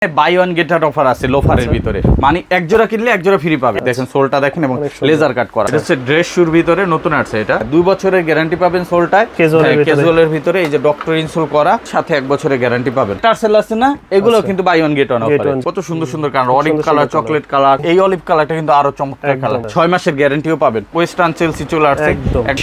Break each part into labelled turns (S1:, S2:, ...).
S1: By one get out offer আছে লোফারের ভিতরে, মানে এক জোড়া কিনলে এক জোড়া ফ্রি পাবে। দেখেন সোলটা দেখেন এবং লেজার কাট করা, এটা হচ্ছে ড্রেস শুর ভিতরে নতুন আসছে। এটা 2 বছরের গ্যারান্টি পাবেন সোলটায়, ক্যাজুয়ালের ভিতরে এই যে ডক্টর ইনসোল করা, সাথে 1 বছরের গ্যারান্টি পাবেন। টার্সেল আছে না, এগুলো কিন্তু buy one get one offer. কত সুন্দর সুন্দর colour, olive colour, chocolate colour. এই অলিভ কালারটা কিন্তু আরো চমৎকার কালার, 6 মাসের গ্যারান্টিও পাবেন। ওয়েস্টার্ন চেলসি চলে আসছে,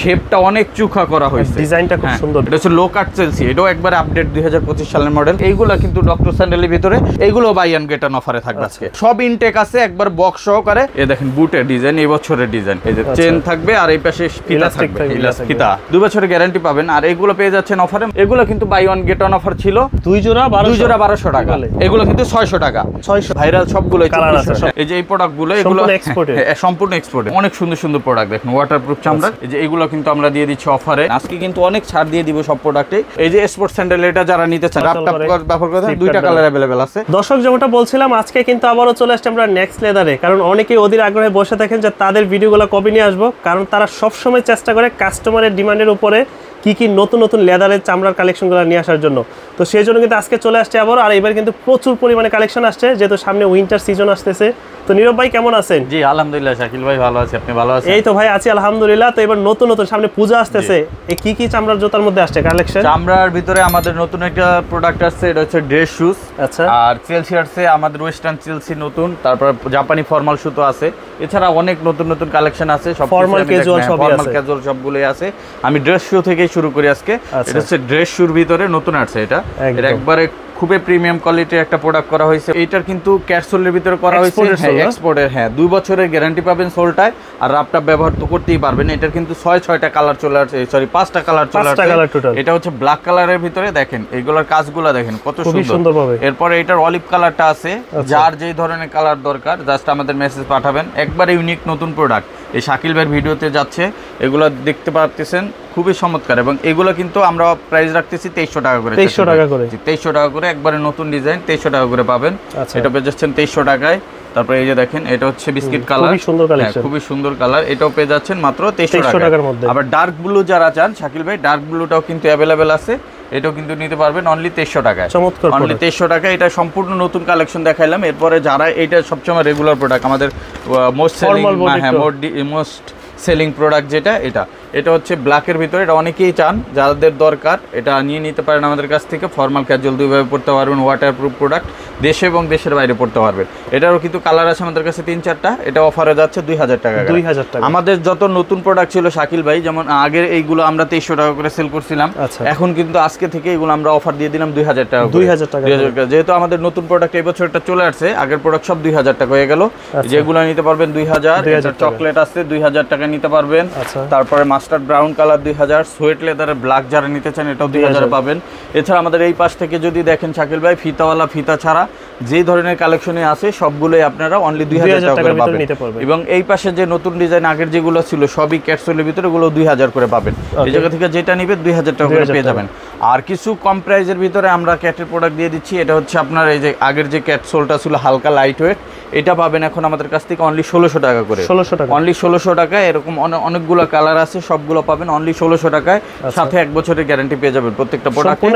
S1: শেপটা অনেক চুখা করা হয়েছে,
S2: ডিজাইনটা খুব সুন্দর।
S1: এটা হচ্ছে লো কাট চেলসি, এটাও একবার আপডেট 2025 সালের মডেল। এইগুলা কিন্তু ডক্টর স্যান্ডেলের ভিতরে, এইগুলো বাই ওয়ান গেট ওয়ান অফারে থাকবে আজকে। সব ইনটেক আছে একবার বক্স সহকারে। এই দেখেন বুটের ডিজাইন, এই বছরের ডিজাইন, এই যে চেন থাকবে আর এই পাশে ফিতা থাকবে, ফিতা 2 বছরের গ্যারান্টি পাবেন। আর এগুলো পেয়ে যাচ্ছেন অফারে। এগুলো কিন্তু buy one get one offer ছিল, 2 জোড়া 1200 টাকা, এগুলো কিন্তু 600 টাকা। 600 ভাইরাল সবগুলো কালার আছে। এই যে এই প্রোডাক্টগুলো, এগুলো সম্পূর্ণ এক্সপোর্ট, অনেক সুন্দর সুন্দর প্রোডাক্ট দেখেন, ওয়াটারপ্রুফ চামড়া। এই যে এগুলো কিন্তু আমরা দিয়ে দিচ্ছি অফারে। আজকে কিন্তু অনেক ছাড় দিয়ে দিব সব প্রোডাক্টে। এই যে স্পোর্টস স্যান্ডেল, এটা যারা নিতে চান রাপটাপ ব্যবহার করতে, 2টা কালার अवेलेबल আছে।
S2: দর্শক যেমনটা বলছিলাম, আজকে কিন্তু আবারও চলে আসছে আমরা নেক্সট লেদারে, কারণ অনেকেই অধীর আগ্রহে বসে থাকেন যে তাদের ভিডিওগুলো কবে নিয়ে আসবো, কারণ তারা সবসময় চেষ্টা করে কাস্টমারের ডিমান্ডের উপরে কি কি নতুন নতুন লেদারের চামড়ার কালেকশনগুলো নিয়ে আসার জন্য। তো সেই জন্য কিন্তু আজকে চলে আসছে আবার। আর এবার কিন্তু প্রচুর পরিমাণে কালেকশন আসছে, যেহেতু সামনে উইন্টার সিজন আসতেছে। তো নীরব ভাই কেমন আছেন?
S1: জি আলহামদুলিল্লাহ, শাকিল ভাই ভালো আছে, আপনি ভালো আছেন?
S2: এই তো ভাই আছি আলহামদুলিল্লাহ। তো এবার নতুন নতুন সামনে পূজা আসতেছে, এই কি কি চামড়ার জুতার মধ্যে আসছে কালেকশন?
S1: চামড়ার ভিতরে আমাদের নতুন একটা প্রোডাক্ট আসছে, এটা হচ্ছে ড্রেস শুজ।
S2: আচ্ছা।
S1: আর চেলসি আসছে আমাদের, ওয়েস্টার্ন চেলসি নতুন, তারপর জাপানি ফর্মাল শুতো আছে। এছাড়া অনেক নতুন নতুন কালেকশন আছে, সব
S2: ফর্মাল ক্যাজুয়াল সবই আছে,
S1: ফর্মাল ক্যাজুয়াল সবগুলোই আছে। আমি ড্রেস শু থেকে শুরু করি আজকে। এটা হচ্ছে ড্রেস শুর ভিতরে নতুন আসছে, এটা একবারে খুবই প্রিমিয়াম কোয়ালিটির একটা প্রোডাক্ট করা হয়েছে। এইটার কিন্তু ক্যাপসুলের ভিতরে করা হয়েছে, এক্সপোর্টের। হ্যাঁ 2 বছরের গ্যারান্টি পাবেন সোলটায়, আর রাপটাপ ব্যবহার তো করতেই পারবেন। এটার কিন্তু 6টা কালার চলে আসছে, সরি 5টা কালার চলে আসছে। এটা হচ্ছে ব্ল্যাক কালারের ভিতরে, দেখেন এইগুলোর কাজগুলো দেখেন কত সুন্দর। এরপরে এটার অলিভ কালারটা আছে, যার যেই ধরনের কালার দরকার জাস্ট আমাদের মেসেজ পাঠাবেন। একবারে ইউনিক নতুন প্রোডাক্ট, এই শাকিল ভাইয়ের ভিডিওতে যাচ্ছে, এগুলো দেখতে পাচ্ছেন খুবই চমৎকার। এবং এগুলো কিন্তু আমরা প্রাইস রাখতেছি 2300 টাকা করে।
S2: 2300 টাকা করে,
S1: 2300 টাকা করে, একবারে নতুন ডিজাইন 2300 টাকা করে পাবেন। এটা পেয়ে যাচ্ছেন 2300 টাকায়। তারপরে এই যে দেখেন, এটা হচ্ছে বিস্কিট কালার, খুবই সুন্দর কালেকশন, খুবই সুন্দর কালার। এটাও পেয়ে যাচ্ছেন মাত্র 2300 টাকার মধ্যে। আবার ডার্ক ব্লু যারা চান শাকিল ভাই, ডার্ক ব্লুটাও কিন্তু अवेलेबल আছে, এটাও কিন্তু নিতে পারবেন অনলি 2300 টাকায়। চমৎকার, অনলি 2300 টাকায়। এটা সম্পূর্ণ নতুন কালেকশন দেখাইলাম। এরপরে যারা এটা সবসময় রেগুলার প্রোডাক্ট, আমাদের মোস্ট সেলিং, হ্যাঁ মোস্ট সেলিং প্রোডাক্ট যেটা, এটা হচ্ছে ব্ল্যাকের ভিতরে। এটা অনেকেই চান, যাদের দরকার এটা নিয়ে নিতে পারেন আমাদের কাছ থেকে। ফর্মাল ক্যাজুয়াল দুইভাবে পড়তে পারবেন, ওয়াটারপ্রুফ প্রোডাক্ট, দেশে এবং দেশের বাইরে পড়তে পারবেন। এটারও কিন্তু কালার আছে আমাদের কাছে 3-4টা। এটা অফারে যাচ্ছে 2000 টাকা। 2000 টাকা। আমাদের যত নতুন প্রোডাক্ট ছিল শাকিল ভাই, যেমন আগের এইগুলো আমরা 2300 টাকা করে সেল করছিলাম, এখন কিন্তু আজকে থেকে এগুলো আমরা অফার দিয়ে দিলাম 2000 টাকা। 2000 টাকা, যেহেতু আমাদের নতুন প্রোডাক্ট এই বছরটা চলে আসছে, আগের প্রোডাক্ট সব 2000 টাকা হয়ে গেল। যেগুলো নিতে পারবেন 2000, চকলেট আছে 2000 টাকা নিতে পারবেন। তারপরে মাস্টার্ড ব্রাউন কালার 2000, সোয়েট লেদারের ব্ল্যাক যারা নিতে চান এটাও 2000 পাবেন। এছাড়া আমাদের এই পাশ থেকে যদি দেখেন শাকিল ভাই, ফিতাওয়ালা, ফিতা ছাড়া যে ধরনের কালেকশনে আছে সবগুলোই আপনারা অনলি 2000 টাকা করে পাবেন। এবং এই পাশে যে নতুন ডিজাইন আগের যেগুলো ছিল সবই ক্যাপসুলের ভিতরে, ওগুলো 2000 করে পাবেন। এই জায়গা থেকে যেটা নিবে 2000 টাকা করে পেয়ে যাবেন। আর কিছু কম প্রাইজের ভিতরে আমরা ক্যাটের প্রোডাক্ট দিয়ে দিচ্ছি। এটা হচ্ছে আপনার এই যে আগের যে ক্যাপসুলটা ছিল হালকা লাইট ওয়েট, এটা পাবেন এখন আমাদের কাছ থেকে অনলি 1600 টাকা করে। 1600 টাকা, অনলি 1600 টাকায়। এরকম অনেকগুলো কালার আছে, সবগুলো পাবেন অনলি 1600 টাকায়। সাথে 1 বছরের গ্যারান্টি পেয়ে যাবেন প্রত্যেকটা প্রোডাক্টে।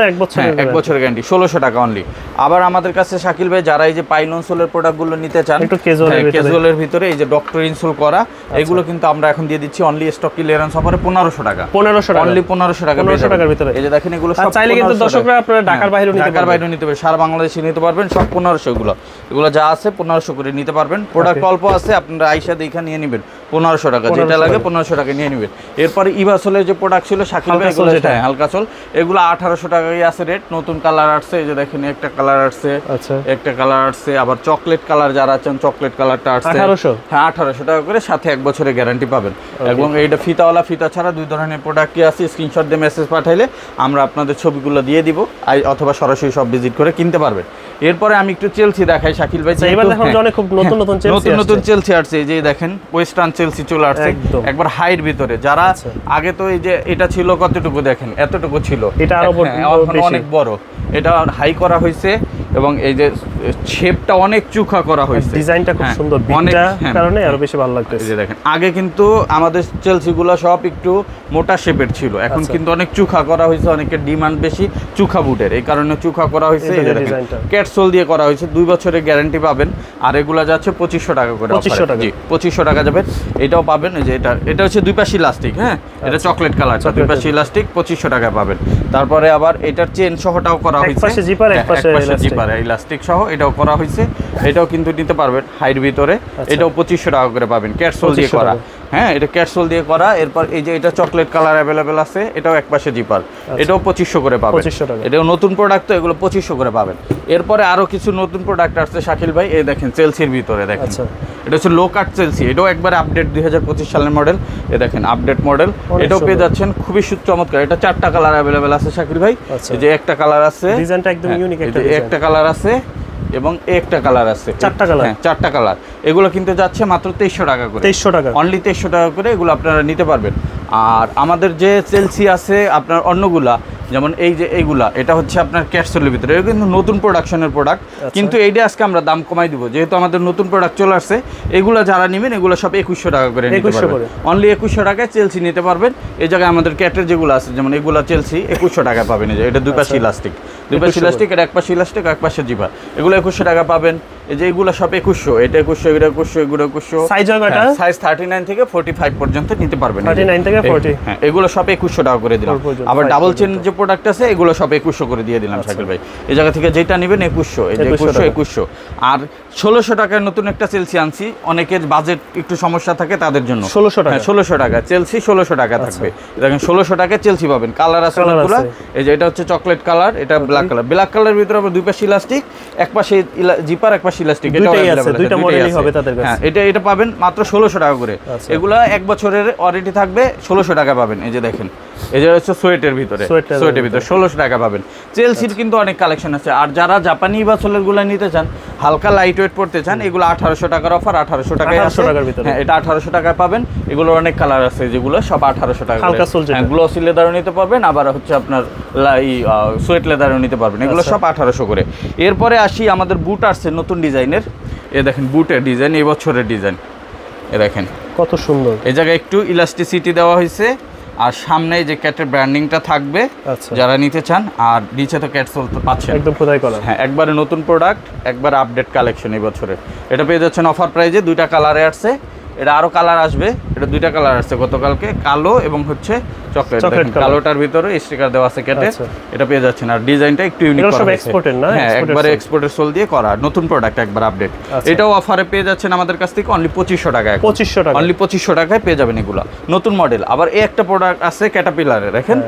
S1: 1 বছরের গ্যারান্টি, 1600 টাকা অনলি। আবার আমাদের কাছে শাকিল ভাই যারা এই যে পাইলন সোলের প্রোডাক্টগুলো নিতে চান, একটু ক্যাজুয়ালের ভিতরে এই যে ডক্টর ইনসোল করা, এগুলো কিন্তু আমরা এখন দিয়ে দিচ্ছি অনলি স্টক ক্লিয়ারেন্স অফারে 1500 টাকা। 1500 টাকা, অনলি 1500 টাকা, 1500 টাকার ভিতরে। এই যে দেখেন এগুলো সব চাইলে কিন্তু দর্শকরা আপনারা ঢাকার বাইরেও নিতে পারবেন, ঢাকার বাইরেও নিতে পারবেন, সারা বাংলাদেশে নিতে পারবেন। সব 1500, এগুলো যা আছে 1500 করে নিতে পারবেন। প্রোডাক্ট অল্প আছে, আপনারা আইসা দেখা নিয়ে নেবেন 1500 টাকা, যেটা লাগে 1500 টাকা নিয়ে নেবেন। এরপরে ইভাসোলের যে প্রোডাক্ট ছিল শাকিল ভাই, এগুলো হালকা চল, এগুলো 1800 টাকাই আছে রেট। নতুন কালার আসছে, এই যে দেখেন একটা কালার আসছে, একটা কালার আসছে। আবার চকলেট কালার যারা আছেন, চকলেট কালারটা আসছে 1800, হ্যাঁ 1800 টাকা করে, সাথে 1 বছরের গ্যারান্টি পাবেন। এবং এইটা ফিতাওয়ালা, ফিতা ছাড়া 2 ধরনের প্রোডাক্টই আছে। স্ক্রিনশট দিয়ে মেসেজ পাঠাইলে আমরা আপনাদের ছবিগুলো দিয়ে দিব, অথবা সরাসরি সব ভিজিট করে কিনতে পারবেন। এরপরে আমি একটু চেলসি দেখাই শাকিল ভাই।
S2: এবার দেখুন অনেক খুব নতুন
S1: নতুন চেলসি আসছে। এই যে দেখেন ওয়েস্টার্ন চেলসি চলে আসছে, একবার হাইট ভিতরে। যারা আগে তো এই যে এটা ছিল কতটুকু দেখেন, এতটুকু ছিল, এটা আরো অনেক বড়। এটা হাই করা হয়েছে, এবং এই যে শেপটা অনেক চুখা করা হয়েছে,
S2: ডিজাইনটা খুব সুন্দর, বিটটা কারণে আরো বেশি ভালো লাগতেছে।
S1: এই যে দেখেন আগে কিন্তু আমাদের চেলসিগুলো সব একটু মোটা শেপের ছিল, এখন কিন্তু অনেক চুখা করা হয়েছে, অনেকের ডিমান্ড বেশি চুখা বুটের, এই কারণে চুখা করা হয়েছে। এই যে দেখেন ক্যাটসোল দিয়ে করা হয়েছে, 2 বছরের গ্যারান্টি পাবেন। আর এগুলা যাচ্ছে 2500 টাকা করে, 2500 টাকা যাবে। এটাও পাবেন, এই যে এটা হচ্ছে 2 পাশে ইলাস্টিক, হ্যাঁ এটা চকলেট কালার, 2 পাশে ইলাস্টিক 2500 টাকা পাবেন। তারপরে আবার এটার চেন সহটাও করা হয়েছে,
S2: এক পাশে জিপার এক পাশে
S1: জিপার ইলাস্টিক সহ, এটাও করা হয়েছে। এটাও কিন্তু নিতে পারবেন হাইট ভিতরে, এটাও 2500 টাকা করে পাবেন, ক্যাটসোল দিয়ে করা। হ্যাঁ এটা ক্যাটসোল দিয়ে করা। এরপর এই যে এটা চকলেট কালার অ্যাভেলেবেল আছে, এটাও এক পাশে জিপার, এটাও 2500 করে পাবেন। এটাও নতুন প্রোডাক্ট, তো এগুলো 2500 করে পাবেন। এরপরে আরো কিছু নতুন প্রোডাক্ট আসছে শাকিল ভাই, এই দেখেন চেলসির ভিতরে দেখেন, এটা হচ্ছে লো কাট চেলসি, এটাও একবার আপডেট 2025 সালের মডেল। এই দেখেন আপডেট মডেল, এটাও পেয়ে যাচ্ছেন খুবই চমৎকার। এটা 4টা কালার অ্যাভেলেবেল আছে শাকিল ভাই, এই যে একটা কালার আছে,
S2: ডিজাইনটা একদম ইউনিক,
S1: একটা কালার আছে এবং একটা কালার আছে,
S2: 4টা কালার,
S1: হ্যাঁ 4টা কালার। এগুলো কিন্তু যাচ্ছে মাত্র 2300 টাকা করে,
S2: 2300 টাকা
S1: অনলি 2300 টাকা করে এগুলো আপনারা নিতে পারবেন। আর আমাদের যে চেলসি আছে আপনার অন্যগুলা, যেমন এই যে এইগুলা, এটা হচ্ছে আপনার ক্যাটসোলের ভিতরে, এটা কিন্তু নতুন প্রোডাকশনের প্রোডাক্ট, কিন্তু এইটা আজকে আমরা দাম কমাই দিব, যেহেতু আমাদের নতুন প্রোডাক্ট চলে আসছে। এগুলো যারা নেবেন এগুলো সব 2100 টাকা করে নিতে পারবেন, অনলি 2100 টাকায় চেলসি নিতে পারবেন। এই জায়গায় আমাদের ক্যাটের যেগুলো আছে, যেমন এগুলা চেলসি 2100 টাকা পাবেন। এই যে এটা 2 পাশে ইলাস্টিক, 2 পাশে ইলাস্টিক, এটা এক পাশে ইলাস্টিক, এক পাশে জিপার, এগুলো 2100 টাকা পাবেন। এই যে এগুলো সব 2100, এটা 2100, এটা 2100, এগুলো 2100।
S2: সাইজ হবে এটা,
S1: সাইজ 39 থেকে 45 পর্যন্ত নিতে পারবেন,
S2: 39 থেকে 40,
S1: হ্যাঁ এগুলো সব 2100 টাকা করে দিলাম। আবার ডাবল চেন যে প্রোডাক্ট আছে এগুলো সব 2100 করে দিয়ে দিলাম শাকিল ভাই। এই জায়গা থেকে যেটা নেবেন 2100, এই যে 2100। আর 1600 টাকার নতুন একটা চেলসি আনছি, অনেকের বাজেট একটু সমস্যা থাকে তাদের জন্য।
S2: 1600 টাকা,
S1: 1600 টাকা চেলসি, 1600 টাকা থাকবে। দেখেন 1600 টাকায় চেলসি পাবেন, কালার আছে অনেকগুলো। এই যে এটা হচ্ছে চকলেট কালার, এটা ব্ল্যাক কালার, ব্ল্যাক কালারের ভিতরে আবার 2 পাশে ইলাস্টিক, এক পাশে জিপার, এক পাশে ইলাস্টিক, এটা
S2: দুইটা মডেলই হবে তাদের কাছে।
S1: হ্যাঁ এটা পাবেন মাত্র 1600 টাকা করে। এগুলা 1 বছরের ওয়ারেন্টি থাকবে, 1600 টাকা পাবেন। এই যে দেখেন, এই যে হচ্ছে সোয়েটের ভিতরে, সোয়েটের ভিতরে 1600 টাকা পাবেন। চেলসির কিন্তু অনেক কালেকশন আছে। আর যারা জাপানি বাছলের গুলো নিতে চান, হালকা লাইট ওয়েট পড়তে চান, এগুলো 1800 টাকার অফার, 1800 টাকায় আছে। হ্যাঁ এটা 1800 টাকায় পাবেন। এগুলোর অনেক কালার আছে, যেগুলো সব 1800 টাকা করে। হ্যাঁ গ্লসি লেদারও নিতে পারবেন, আবার হচ্ছে আপনার সোয়েট লেদারও নিতে পারবেন, এগুলো সব 1800 করে। এরপরে আসি আমাদের বুট আসছে নতুন ডিজাইনের। এ দেখেন বুটের ডিজাইন, এই বছরের ডিজাইন, এ দেখেন
S2: কত সুন্দর।
S1: এই জায়গায় একটু ইলাস্টিসিটি দেওয়া হয়েছে, আর সামনে যে ক্যাটের ব্র্যান্ডিংটা থাকবে যারা নিতে চান। আর নিচে তো ক্যাটসোল তো পাচ্ছেন
S2: একদম খোদাই করা,
S1: হ্যাঁ একবারে নতুন প্রোডাক্ট, একবার আপডেট কালেকশন এই বছরে। এটা পেয়ে যাচ্ছেন অফার প্রাইজে, 2টা কালারে আসছে। এটা আরো কালার আসবে, এটা 2টা কালার আসছে গতকালকে, কালো এবং হচ্ছে চকলেট। কালোটার ভিতরে স্টিকার দেওয়া আছে কেটে, এটা পেয়ে যাচ্ছেন। আর ডিজাইনটা একটু ইউনিক করা হয়েছে,
S2: এক্সপোর্টের না,
S1: হ্যাঁ একবারে এক্সপোর্টের সোল দিয়ে করা নতুন প্রোডাক্ট, একবার আপডেট। এটাও অফারে পেয়ে যাচ্ছেন আমাদের কাছ থেকে অনলি 2500 টাকায়,
S2: 2500 টাকা,
S1: অনলি 2500 টাকায় পেয়ে যাবেন এগুলো নতুন মডেল। আবার এই একটা প্রোডাক্ট আছে ক্যাটারপিলারের, দেখেন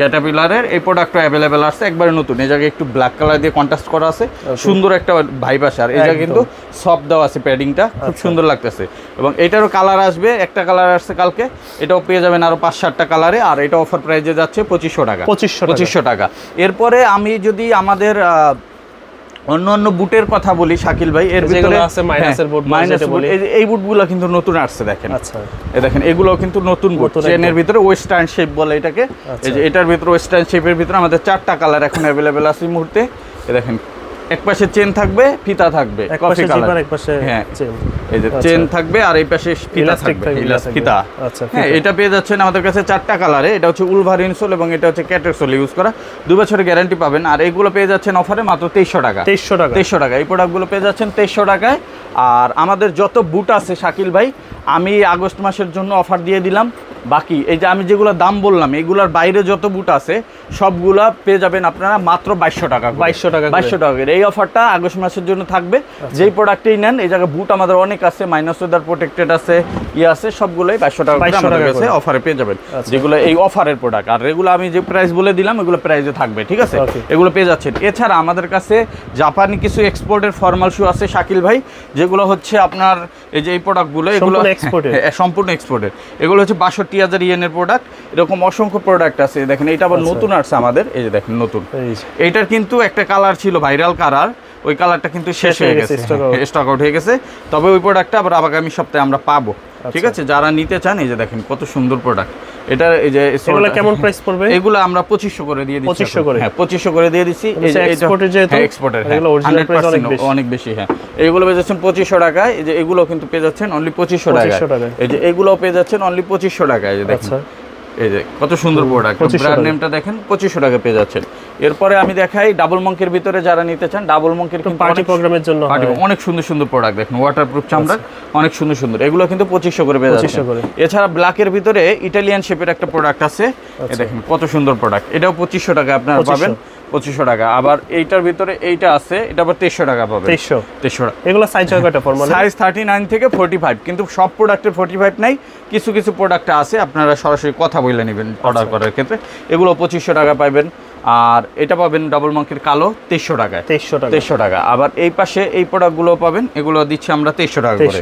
S1: ক্যাটারপিলারের এই প্রোডাক্টটা অ্যাভেলেবেল আছে, একবারে নতুন। এই জায়গায় একটু ব্ল্যাক কালার দিয়ে কন্ট্রাস্ট করা আছে, সুন্দর একটা ভাইব আসে। আর এই জায়গায় কিন্তু সফট দেওয়া আছে, প্যাডিংটা খুব সুন্দর লাগতেছে। এবং এটারও কালার আসবে, একটা কালার আসছে কালকে, এটাও পেয়ে যাবেন আরো 5-7টা কালারে। আর এটা অফার প্রাইজে যাচ্ছে 2500 টাকা, 2500 টাকা। এরপরে আমি যদি আমাদের অন্য বুটের কথা বলি শাকিল ভাই, এর ভিতরে আছে মাইনাসের বুট, এই বুটগুলো কিন্তু নতুন আসছে দেখেন। আচ্ছা এই দেখেন এগুলো কিন্তু নতুন বুট, চেনের ভিতরে ওয়েস্টার্ন শেপ বলে এটাকে। এই যে এটার ভিতরে ওয়েস্টার্ন শেপের ভিতরে আমাদের 4টা কালার এখন অ্যাভেলেবেল আছে এই মুহূর্তে। এই দেখেন এক পাশে চেন থাকবে, ফিতা থাকবে, কফি কালার, এক পাশে হ্যাঁ এই যে চেন থাকবে, আর এই পাশে ফিতা থাকবে, ফিতা। আচ্ছা হ্যাঁ এটা পেয়ে যাচ্ছেন আমাদের কাছে 4টা কালারে। এটা হচ্ছে উলভারিন সোল এবং এটা হচ্ছে ক্যাটের সোল ইউজ করা, 2 বছরের গ্যারান্টি পাবেন। আর এইগুলো পেয়ে যাচ্ছেন অফারে মাত্র 2300 টাকা, 2300 টাকা। এই প্রোডাক্টগুলো পেয়ে যাচ্ছেন 2300 টাকায়। আর আমাদের যত বুট আছে শাকিল ভাই, আমি আগস্ট মাসের জন্য অফার দিয়ে দিলাম। বাকি এই যে আমি যেগুলো দাম বললাম, এগুলোর বাইরে যত বুট আছে সবগুলা পেয়ে যাবেন আপনারা মাত্র 2200 টাকা, 2200 টাকা। এই অফারটা আগস্ট মাসের জন্য থাকবে। যেই প্রোডাক্টেই নেন, এই জায়গায় বুট আমাদের অনেক আছে, মাইনাস ওয়েদার প্রোটেক্টেড আছে, আছে, সবগুলোই 2200 টাকা করে অফারে পেয়ে যাবেন, যেগুলো এই অফারের প্রোডাক্ট। আর এগুলো আমি যে প্রাইস বলে দিলাম এগুলো প্রাইসে থাকবে, ঠিক আছে, এগুলো পেয়ে যাচ্ছেন। এছাড়া আমাদের কাছে জাপানি কিছু এক্সপোর্টের ফর্মাল শু আছে শাকিল ভাই, যেগুলো হচ্ছে আপনার এই যে এই প্রোডাক্টগুলো, এগুলো সম্পূর্ণ এক্সপোর্টের। এগুলো হচ্ছে 62,000 ইয়েনের প্রোডাক্ট। এরকম অসংখ্য প্রোডাক্ট আছে, দেখেন এইটা আবার নতুন আসছে আমাদের। এই যে দেখেন নতুন, এইটার কিন্তু একটা কালার ছিল ভাইরাল কালার, ওই কালারটা কিন্তু শেষ হয়ে গেছে, স্টক আউট হয়ে গেছে। তবে ওই প্রোডাক্টটা আবার আগামী সপ্তাহে আমরা পাবো, ঠিক আছে। যারা নিতে চান, এই যে দেখেন কত সুন্দর প্রোডাক্ট, এটা এই যে
S2: এগুলো কেমন প্রাইস পড়বে?
S1: এগুলো আমরা 2500 করে দিয়ে দিচ্ছি।
S2: 2500 করে?
S1: হ্যাঁ 2500 করে দিয়ে দিচ্ছি।
S2: এই যে এক্সপোর্টের যেহেতু
S1: এক্সপোর্টের এগুলো অরিজিনাল প্রাইস অনেক বেশি। হ্যাঁ এগুলো পেয়ে যাচ্ছেন 2500 টাকায়। এই যে এগুলো কিন্তু পেয়ে যাচ্ছেন অনলি 2500 টাকায়। এই যে এগুলো পেয়ে যাচ্ছেন অনলি 2500 টাকায়। এই যে দেখেন এই যে কত সুন্দর প্রোডাক্ট, ব্র্যান্ড নেমটা দেখেন 2500 টাকা পেয়ে যাচ্ছেন। এরপরে আমি দেখাই ডাবল মঙ্কের ভিতরে যারা নিতে চান, ডাবল মঙ্কের কিন্তু
S2: পার্টি প্রোগ্রামের জন্য
S1: অনেক সুন্দর সুন্দর প্রোডাক্ট দেখেন, ওয়াটারপ্রুফ চামড়া অনেক সুন্দর সুন্দর, এগুলো কিন্তু 2500 করে পেয়ে যাচ্ছেন। এছাড়া ব্ল্যাকের ভিতরে ইটালিয়ান শেপের একটা প্রোডাক্ট আছে, এই দেখেন কত সুন্দর প্রোডাক্ট, এটাও 2500 টাকা আপনারা পাবেন। 2500 টাকা। আবার এইটার ভিতরে এইটা আছে, এটা আবার 2300 টাকা পাবেন। 2300 টাকা।
S2: এগুলো সাইজ হয় কয়টা ফরমাল?
S1: সাইজ 39 থেকে 45, কিন্তু সব প্রোডাক্টের 45 নাই, কিছু কিছু প্রোডাক্ট আছে আপনারা সরাসরি কথা বলে নেবেন অর্ডার করার ক্ষেত্রে। এগুলো 2500 টাকা পাবেন। আর এটা পাবেন ডাবল মঙ্কের কালো 2300 টাকায়। 2300 টাকা। আবার এই পাশে এই প্রোডাক্টগুলো পাবেন, এগুলো দিচ্ছি আমরা 2300 টাকা করে।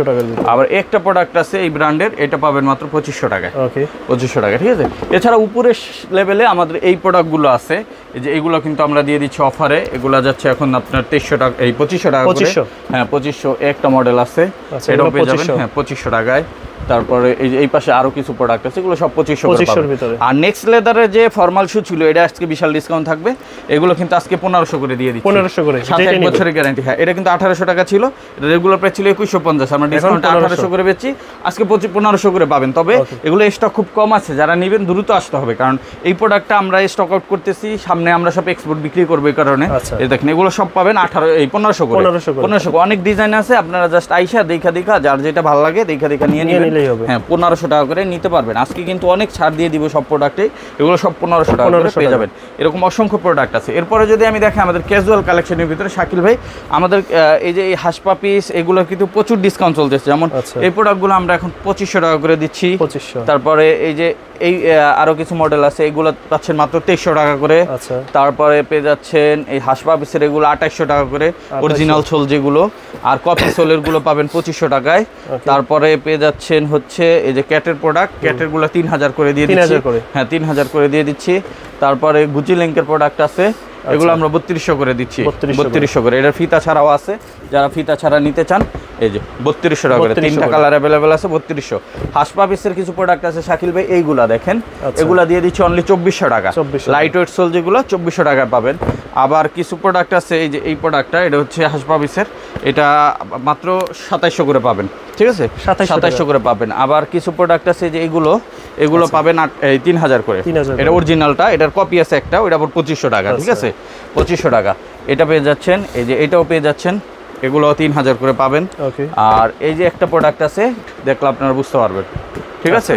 S1: আবার একটা প্রোডাক্ট আছে এই ব্র্যান্ডের, এটা পাবেন মাত্র 2500 টাকায়। ওকে 2500 টাকা, ঠিক আছে। এছাড়া উপরের লেভেলে আমাদের এই প্রোডাক্টগুলো আছে, এই যে এগুলো কিন্তু আমরা দিয়ে দিচ্ছি অফারে। এগুলো যাচ্ছে এখন আপনার 2300 টাকা, এই 2500 টাকা করে। হ্যাঁ 2500 একটা মডেল আছে, এটাও পেয়ে যাবেন হ্যাঁ 2500 টাকায়। তারপরে এই যে এই পাশে আরো কিছু প্রোডাক্ট আছে, এগুলো সব 2500 ভিতরে। আর নেক্সট লেদারের যে ফর্মাল শু ছিল, এটা আজকে বিশাল ডিসকাউন্ট থাকবে, এগুলো কিন্তু আজকে 1500 করে দিয়ে দিচ্ছি। 1500 করে, সাথে 1 বছরের গ্যারান্টি। হ্যাঁ এটা কিন্তু 1800 টাকা ছিল, এটা রেগুলার প্রাইস ছিল 2150, আমরা ডিসকাউন্ট 1800 করে বেচছি, আজকে 1500 করে পাবেন। তবে এগুলো স্টক খুব কম আছে, যারা নেবেন দ্রুত আসতে হবে, কারণ এই প্রোডাক্টটা আমরা স্টক আউট করতেছি, সামনে আমরা সব এক্সপোর্ট বিক্রি করব, এই কারণে। এই দেখেন এগুলো সব পাবেন 1500 করে। 1500 অনেক ডিজাইন আছে, আপনারা জাস্ট আইসা দেখা যার যেটা ভালো লাগে দেখা নিয়ে নিলেই হবে। হ্যাঁ 1500 টাকা করে নিতে পারবেন। আজকে কিন্তু অনেক ছাড় দিয়ে দিব সব প্রোডাক্টে, এগুলো সব 1500 টাকা করে পেয়ে যাবেন। এরকম অসংখ্য প্রোডাক্ট আছে। এরপরে যদি আমি দেখি আমাদের ক্যাজুয়াল কালেকশনের ভিতরে শাকিল ভাই, আমাদের এই যে এই হাসপা পিস, এগুলো কিন্তু প্রচুর ডিসকাউন্ট চলতেছে। যেমন এই প্রোডাক্টগুলো আমরা এখন 2500 টাকা করে দিচ্ছি। তারপরে এই যে এই আরো কিছু মডেল আছে, এগুলো পাচ্ছেন মাত্র 2300 টাকা করে। তারপরে পেয়ে যাচ্ছেন এই হাসপা পিসের এগুলো 2800 টাকা করে, অরিজিনাল সোল যেগুলো। আর কপি সোলের গুলো পাবেন 2500 টাকায়। তারপরে পেয়ে যাচ্ছেন হচ্ছে এই যে ক্যাটের প্রোডাক্ট, ক্যাটের গুলো 3000 করে দিয়ে দিচ্ছি। হ্যাঁ 3000 করে দিয়ে দিচ্ছি। তারপরে গুচি লিঙ্কের প্রোডাক্ট আছে, এগুলো আমরা 3200 করে দিচ্ছি। 3200 করে, এটা ফিতা ছাড়াও আছে, যারা ফিতা ছাড়া নিতে চান এই যে 3200 টাকা করে, 3টা কালার অ্যাভেলেবেল আছে 3200। হাসপা পিসের কিছু প্রোডাক্ট আছে শাকিল ভাই, এইগুলা দেখেন, এগুলা দিয়ে দিচ্ছি অনলি 2400 টাকা। লাইট ওয়েট সোল যেগুলো 2400 টাকা পাবেন। আবার কিছু প্রোডাক্ট আছে, এই যে এই প্রোডাক্টটা, এটা হচ্ছে হাসপা পিসের, এটা মাত্র 2700 করে পাবেন, ঠিক আছে 2700 করে পাবেন। আবার কিছু প্রোডাক্ট আছে যে এগুলো পাবেন 3000 করে, এটা অরিজিনালটা, এটার কপি আছে একটা, ওইটা আবার 2500 টাকা, ঠিক আছে 2500 টাকা। এটা পেয়ে যাচ্ছেন, এই যে এটাও পেয়ে যাচ্ছেন, এগুলো 3000 করে পাবেন। আর এই যে একটা প্রোডাক্ট আছে, দেখলে আপনারা বুঝতে পারবেন, ঠিক আছে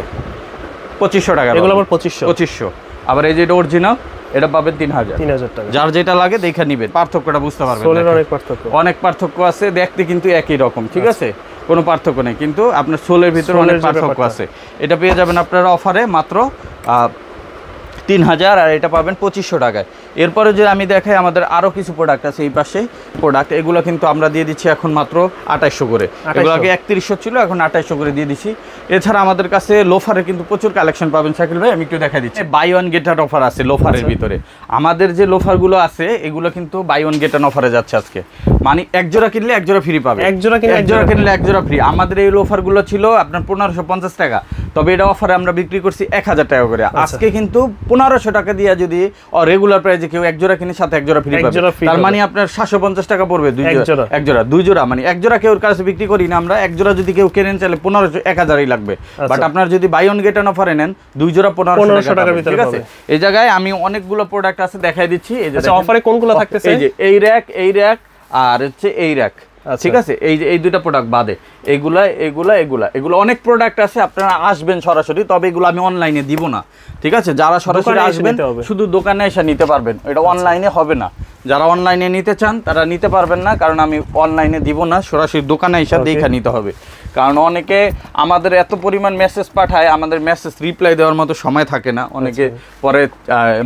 S1: 2500 টাকা, এগুলো আবার 2500। আবার এই যে এটা অরিজিনাল, এটা পাবেন 3000 টাকা। যার যেটা লাগে দেখে নিবেন, পার্থক্যটা বুঝতে পারবেন। অনেক পার্থক্য আছে, দেখতে কিন্তু একই রকম, ঠিক আছে কোনো পার্থক্য নেই, কিন্তু আপনার সোলের ভিতরে অনেক পার্থক্য আছে। এটা পেয়ে যাবেন আপনারা অফারে মাত্র 3000, আর এটা পাবেন 2500 টাকায়। এরপরে যে আমি দেখাই, আমাদের আরও কিছু প্রোডাক্ট আছে এই পাশে প্রোডাক্ট, এগুলো কিন্তু আমরা দিয়ে দিচ্ছি এখন মাত্র 2800 করে। এগুলো আগে 3100 ছিল, এখন 2800 করে দিয়ে দিচ্ছি। এছাড়া আমাদের কাছে লোফারের কিন্তু প্রচুর কালেকশন পাবেন শাকিল ভাই, আমি একটু দেখা দিচ্ছি। Buy one get out offer আছে লোফারের ভিতরে। আমাদের যে লোফারগুলো আছে, এগুলো কিন্তু বাই ওয়ান গেট আউট অফারে যাচ্ছে আজকে, মানে এক জোড়া কিনলে এক জোড়া ফ্রি পাবে, এক জোড়া কিনলে এক জোড়া ফ্রি। আমাদের এই লোফারগুলো ছিল আপনার 1550 টাকা, তবে এটা অফারে আমরা বিক্রি করছি 1000 টাকা করে। আজকে কিন্তু 1500 টাকা দিয়ে যদি রেগুলার প্রাইসে কেউ এক জোড়া কিনে সাথে এক জোড়া ফ্রি পাবে, তার মানে আপনার 750 টাকা পড়বে দুই জোড়া, মানে এক জোড়া কেউ কাছে বিক্রি করি না আমরা, এক জোড়া যদি কেউ কেনেন চাইলে 1000ই লাগবে। বাট আপনার যদি বাই ওয়ান গেট ওয়ান অফারে নেন, দুই জোড়া 1500 টাকা, ঠিক আছে। এই জায়গায় আমি অনেকগুলো প্রোডাক্ট আছে দেখাই দিচ্ছি। এই যে অফারে কোনগুলো থাকতেছে, এই যে এই র‍্যাক আর হচ্ছে এই র‍্যাক, ঠিক আছে। এই যে এই দুইটা প্রোডাক্ট বাদে এগুলো অনেক প্রোডাক্ট আছে, আপনারা আসবেন সরাসরি, তবে এগুলো আমি অনলাইনে দিব না, ঠিক আছে। যারা সরাসরি আসবেন শুধু দোকানে এসে নিতে পারবেন, এটা অনলাইনে হবে না। যারা অনলাইনে নিতে চান তারা নিতে পারবেন না, কারণ আমি অনলাইনে দিব না, সরাসরি দোকানে এসে দেখে নিতে হবে। কারণ অনেকে আমাদের এত পরিমাণ মেসেজ পাঠায়, আমাদের মেসেজ রিপ্লাই দেওয়ার মতো সময় থাকে না, অনেকে পরে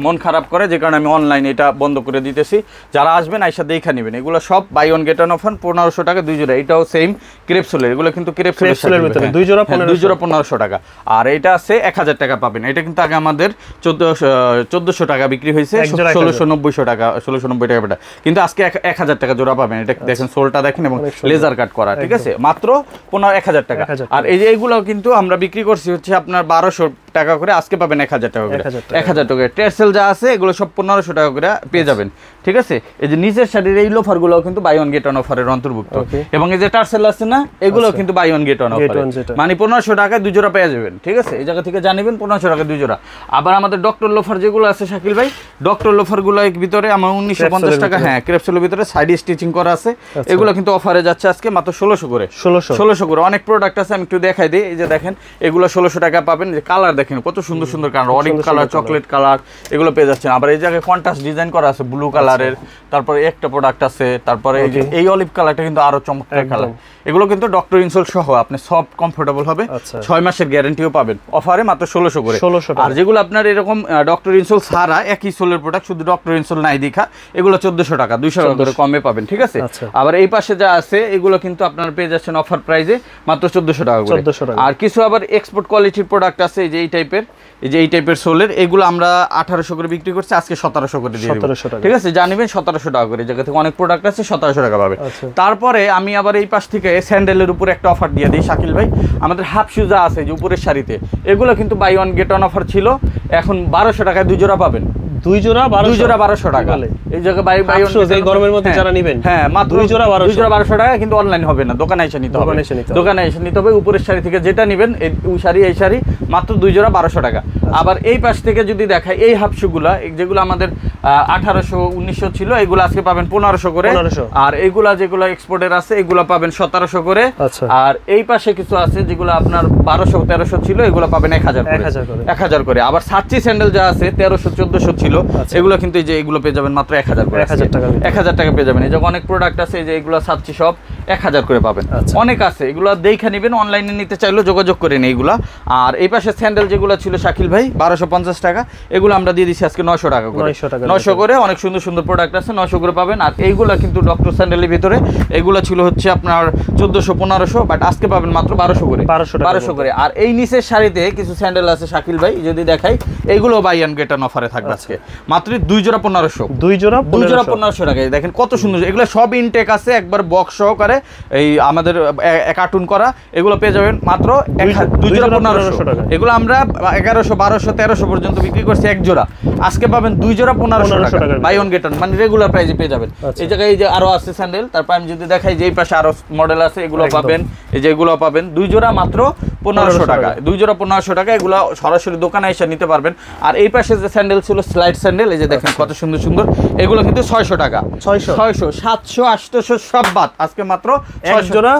S1: মন খারাপ করে, যে কারণে আমি অনলাইনে এটা বন্ধ করে দিতেছি। যারা আসবেন আইসা দেখে নেবেন, এগুলো সব buy one get one offer 1500 টাকা দুই জোড়া। এটাও সেম ক্রেপসোলের, এগুলো কিন্তু ক্রেপসোলের ভিতরে দুই জোড়া 1500 টাকা। আর এটা আছে 1000 টাকা পাবেন। এটা কিন্তু আগে আমাদের 1400 টাকা বিক্রি হয়েছে, 1690 টাকা 1690 টাকা বেটা, কিন্তু আজকে 1000 টাকা জোড়া পাবেন। এটা দেখেন সোলটা দেখেন, এবং লেজার কাট করা, ঠিক আছে, মাত্র 1000 টাকা। আর এই যে এগুলো কিন্তু আমরা বিক্রি করছি হচ্ছে আপনার টাকা করে, আজকে পাবেন 1000 টাকা করে। 1000 টাকা টেরসেল যা আছে এগুলো সব 1500 টাকা করে পেয়ে যাবেন, ঠিক আছে। এই যে নিচের শাড়ির এই লোফারগুলো কিন্তু বাই ওয়ান গেট ওয়ান অফারের অন্তর্ভুক্ত, এবং এই যে টার্সেল আছে না, এগুলো কিন্তু buy one get one offer, মানে 1500 টাকায় 2 জোড়া পেয়ে যাবেন, ঠিক আছে। এই জায়গা থেকে জানিবেন 1500 টাকায় 2 জোড়া। আবার আমাদের ডক্টর লোফার যেগুলো আছে শাকিল ভাই, ডক্টর লোফারগুলো এর ভিতরে আমার 1950 টাকা, হ্যাঁ ক্রেপসেলের ভিতরে সাইডে স্টিচিং করা আছে, এগুলো কিন্তু অফারে যাচ্ছে আজকে মাত্র 1600 করে। 1600 করে অনেক প্রোডাক্ট আছে, আমি একটু দেখাই দিই। এই যে দেখেন এগুলো 1600 টাকা পাবেন। যে কালার দেখেন কত সুন্দর সুন্দর colour, orange colour, chocolate colour, এগুলো পেয়ে যাচ্ছেন। আবার এই জায়গায় কন্ট্রাস্ট ডিজাইন করা আছে ব্লু কালারের, তারপরে একটা প্রোডাক্ট আছে, তারপরে এই অলিভ কালারটা কিন্তু আরো চমৎকার কালার। এগুলো কিন্তু ডক্টর ইনসোল সহ আপনি সব কমফোর্টেবল হবে, 6 মাসের গ্যারান্টিও পাবেন অফারে মাত্র 1600 করে। আর যেগুলো আপনার এরকম ডক্টর ইনসোল ছাড়া একই সোলের প্রোডাক্ট, শুধু ডক্টর ইনসোল নাই দেখা, এগুলো 1400 টাকা, 200 টাকা করে কমে পাবেন, ঠিক আছে। আবার এই পাশে যা আছে এগুলো কিন্তু আপনারা পেয়ে যাচ্ছেন অফার প্রাইসে মাত্র 1400 টাকা করে। আর কিছু আবার এক্সপোর্ট কোয়ালিটির প্রোডাক্ট আছে, এই যে এই টাইপের সোলের, এগুলো আমরা 1800 করে বিক্রি করছি, আজকে 1700 করে দিয়ে দেব, ঠিক আছে। জানিবেন 1700 টাকা করে, জায়গা থেকে অনেক প্রোডাক্ট আছে 1700 টাকা পাবে। তারপরে আমি আবার এই পাশ থেকে স্যান্ডেলের উপর একটা অফার দিয়ে দিই শাকিল ভাই। আমাদের হাফ শুজা আছে যে উপরের শাড়িতে, এগুলো কিন্তু buy one get one offer ছিল, এখন 1200 টাকায় 2 জোড়া পাবেন। 2 জোড়া 1200 টাকা। এই জায়গায় বাই এই গরমের মধ্যে যারা নেবেন, হ্যাঁ মাত্র 2 জোড়া 1200 টাকা, কিন্তু অনলাইন হবে না, দোকানে এসে নিতে হবে। দোকানে এসে নিতে হবে। উপরের শাড়ি থেকে যেটা নেবেন, এই শাড়ি এই শাড়ি মাত্র 2 জোড়া 1200 টাকা। আবার এই পাশ থেকে যদি দেখাই, এই হাফ শুগুলা যেগুলো আমাদের 1800 1900 ছিল, এগুলো আজকে পাবেন 1500 করে। আর এইগুলা যেগুলো এক্সপোর্টের আছে এগুলো পাবেন 1700 করে। আর এই পাশে কিছু আছে যেগুলো আপনার 1200 1300 ছিল, এগুলো পাবেন 1000 করে। আবার সাচ্চি স্যান্ডেল যা আছে 1300 1400 ছিল, এগুলো কিন্তু এই যে এগুলো পেয়ে যাবেন মাত্র 1000 করে, 1000 টাকা পেয়ে যাবেন। এই যে অনেক প্রোডাক্ট আছে, এই যে এগুলো সাচ্চি সব 1000 করে পাবেন, অনেক আছে। এগুলো দেখে নেবেন, অনলাইনে নিতে চাইলেও যোগাযোগ করে নেই এগুলা। আর এই পাশে স্যান্ডেল যেগুলো ছিল শাকিল ভাই 1250 টাকা, এগুলো আমরা দিয়ে দিচ্ছি আজকে 900 টাকা করে। 900 করে অনেক সুন্দর সুন্দর প্রোডাক্ট আছে, 900 করে পাবেন। আর এইগুলা কিন্তু ডক্টর স্যান্ডেলের ভিতরে এগুলো ছিল হচ্ছে আপনার 1400 1500, বাট আজকে পাবেন মাত্র 1200 করে, 1200 করে। আর এই নিচের শাড়িতে কিছু স্যান্ডেল আছে শাকিল ভাই, যদি দেখাই, এগুলো বাই ওয়ান গেট ওয়ান অফারে থাকবে আজকে মাত্র 2 জোড়া 1500, 2 জোড়া 1500 টাকায়। দেখেন কত সুন্দর, এগুলো সব ইনটেক আছে, একবার বক্স সহকারে এই আমাদের কার্টুন করা, এগুলো পেয়ে যাবেন মাত্র 2 জোড়া 1500 টাকা। এগুলো আমরা 1100 1200 1300 পর্যন্ত বিক্রি করছি এক জোড়া, আজকে পাবেন 2 জোড়া 1500 টাকা বাই ওয়ান গেট ওয়ান, মানে রেগুলার প্রাইসে পেয়ে যাবেন। এই জায়গায় এই যে আরো আছে স্যান্ডেল, তারপর আমি যদি দেখাই যে এই পাশে আরো মডেল আছে, এগুলো পাবেন, এই যে এগুলো পাবেন 2 জোড়া মাত্র 1500 টাকা, 2 জোড়া 1500 টাকা। এগুলো সরাসরি দোকানে এসে নিতে পারবেন। আর এই পাশে যে স্যান্ডেল ছিল স্লাইড স্যান্ডেল, এই যে দেখেন কত সুন্দর সুন্দর, এগুলো কিন্তু 600 টাকা, 600 700 800 সব বাদ, আজকে মাত্র এক জোড়া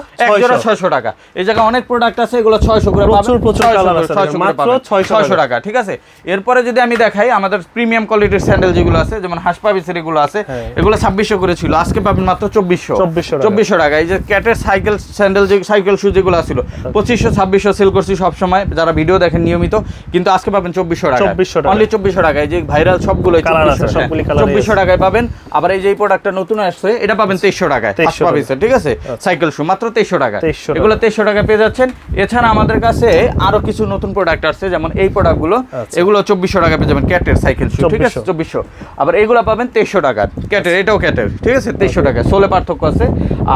S1: 600 টাকা। এই জায়গায় অনেক প্রোডাক্ট আছে, এগুলো 600 করে পাবেন, প্রচুর কালার আছে, মাত্র 600 টাকা, ঠিক আছে। এরপরে যদি আমি দেখাই আমাদের প্রিমিয়াম কোয়ালিটির স্যান্ডেল যেগুলো আছে, যেমন হাসপাবিসের এগুলো আছে, এগুলো 2600 করে ছিল, আজকে পাবেন মাত্র 2400 টাকা। এই যে ক্যাটের সাইকেল স্যান্ডেল, যে সাইকেল শু যেগুলো ছিল 2500 2600 সেল করছি সব সময়, যারা ভিডিও দেখেন নিয়মিত, কিন্তু আজকে পাবেন 2400 টাকা, অনলি 2400 টাকায়। যে ভাইরাল সবগুলো 2400 টাকায় পাবেন। আবার এই যে প্রোডাক্টটা নতুন আসছে, এটা পাবেন 2300 টাকায় হাসপাবিসের, ঠিক আছে, সাইকেল শু মাত্র 2300 টাকায়, এগুলো 2300 টাকায় পেয়ে যাচ্ছেন। এছাড়া আমাদের কাছে আরো কিছু নতুন প্রোডাক্ট আসছে, যেমন এই প্রোডাক্টগুলো, এগুলো 2400 টাকা পেয়ে যাবেন, ক্যাটের সাইকেল শু, ঠিক আছে, 2400। আবার এইগুলো পাবেন 2300 টাকা, ক্যাটের, এটাও ক্যাটের, ঠিক আছে, 2300 টাকা, সোলে পার্থক্য আছে।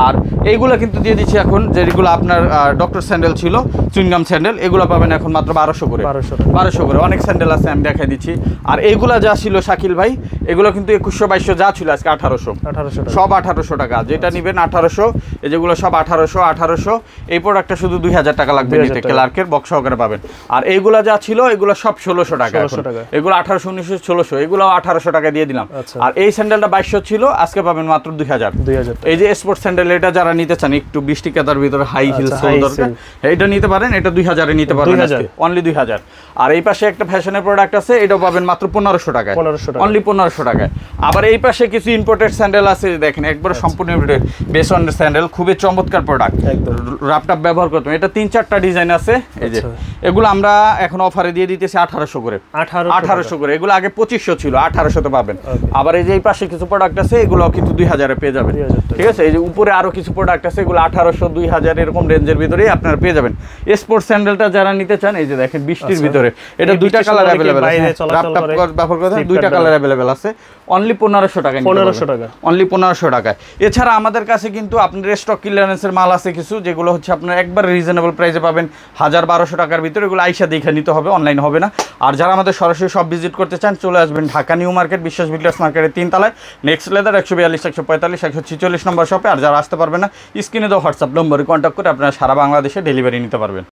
S1: আর এইগুলো কিন্তু দিয়ে দিচ্ছি এখন, যেগুলো আপনার ডক্টর স্যান্ডেল ছিল, চুইংগাম স্যান্ডেল, এগুলো পাবেন এখন মাত্র 1200 করে, 1200 করে। অনেক স্যান্ডেল আছে, আমি দেখাই দিচ্ছি। আর এইগুলা যা ছিল শাকিল ভাই, এগুলো কিন্তু 2100 2200 যা ছিল আজকে 1800, সব 1800 টাকা, যেটা নিবেন 1800। এই যেগুলো সব 1800। এই প্রোডাক্টটা শুধু 2000 টাকা লাগবে নিতে, ক্লার্কের বক্স সহকারে পাবেন। আর এইগুলা যা ছিল এগুলো সব 1600 টাকা, এগুলো 1800 1900 1600, এগুলো 1800 টাকা দিয়ে দিলাম। আর এই স্যান্ডেলটা 2200 ছিল, আজকে পাবেন মাত্র 2000। এই যে স্পোর্টস স্যান্ডেল, এটা যারা নিতে চান একটু বৃষ্টি কাদার ভিতরে হাই হিল সোল দরকার, এটা নিতে পারেন, এটা 2000 এ নিতে পারবেন আজকে, অনলি 2000। আর এই পাশে একটা ফ্যাশনের প্রোডাক্ট আছে, এটাও পাবেন মাত্র 1500 টাকায়, অনলি 1500 টাকায়। আবার এই পাশে কিছু ইম্পোর্টেড স্যান্ডেল আছে, দেখেন একবার সম্পূর্ণ ইম্পোর্টেড বেসনের স্যান্ডেল, খুবই চমৎকার প্রোডাক্ট, রাপটাপ ব্যবহার করতে। এটা 3-4টা ডিজাইন আছে, এই যে এগুলো আমরা এখন অফারে দিয়ে দিতেছি 1800 করে, 1800 করে। এগুলো আগে 2500 ছিল, 1800 তে পাবেন। আবার এই যে এই পাশে কিছু প্রোডাক্ট আছে, এগুলো কিন্তু 2000 এ পেয়ে যাবেন, ঠিক আছে। এই যে উপরে উপরে আরো কিছু প্রোডাক্ট আছে, এগুলো 1800 2000 এরকম রেঞ্জের ভিতরেই আপনারা পেয়ে যাবেন। স্পোর্টস স্যান্ডেলটা যারা নিতে চান, এই যে দেখেন বৃষ্টির ভিতরে, এটা দুইটা কালার अवेलेबल আছে, ব্যবহার করতে দুইটা কালার अवेलेबल আছে, অনলি 1500 টাকা,
S2: 1500 টাকা,
S1: অনলি 1500 টাকায়। এছাড়া আমাদের কাছে কিন্তু আপনার স্টক ক্লিয়ারেন্সের মাল আছে কিছু, যেগুলো হচ্ছে আপনার একবার রিজনেবল প্রাইসে পাবেন, 1000-1200 টাকার ভিতরে। এগুলো আইসা দেখে নিতে হবে, অনলাইন হবে না। আর যারা আমাদের সরাসরি সব ভিজিট করতে চান, চলে আসবেন ঢাকা নিউ মার্কেট, বিশ্বাস বিল্ডার্স মার্কেটের 3 তলায়, নেক্সট লেদার 142 145 146 নম্বর শপে। আর যারা আসতে পারবেন না, স্ক্রিনে দেওয়া হোয়াটসঅ্যাপ নম্বরে কন্ট্যাক্ট করে আপনারা সারা বাংলাদেশে ডেলিভারি নিতে পারবেন।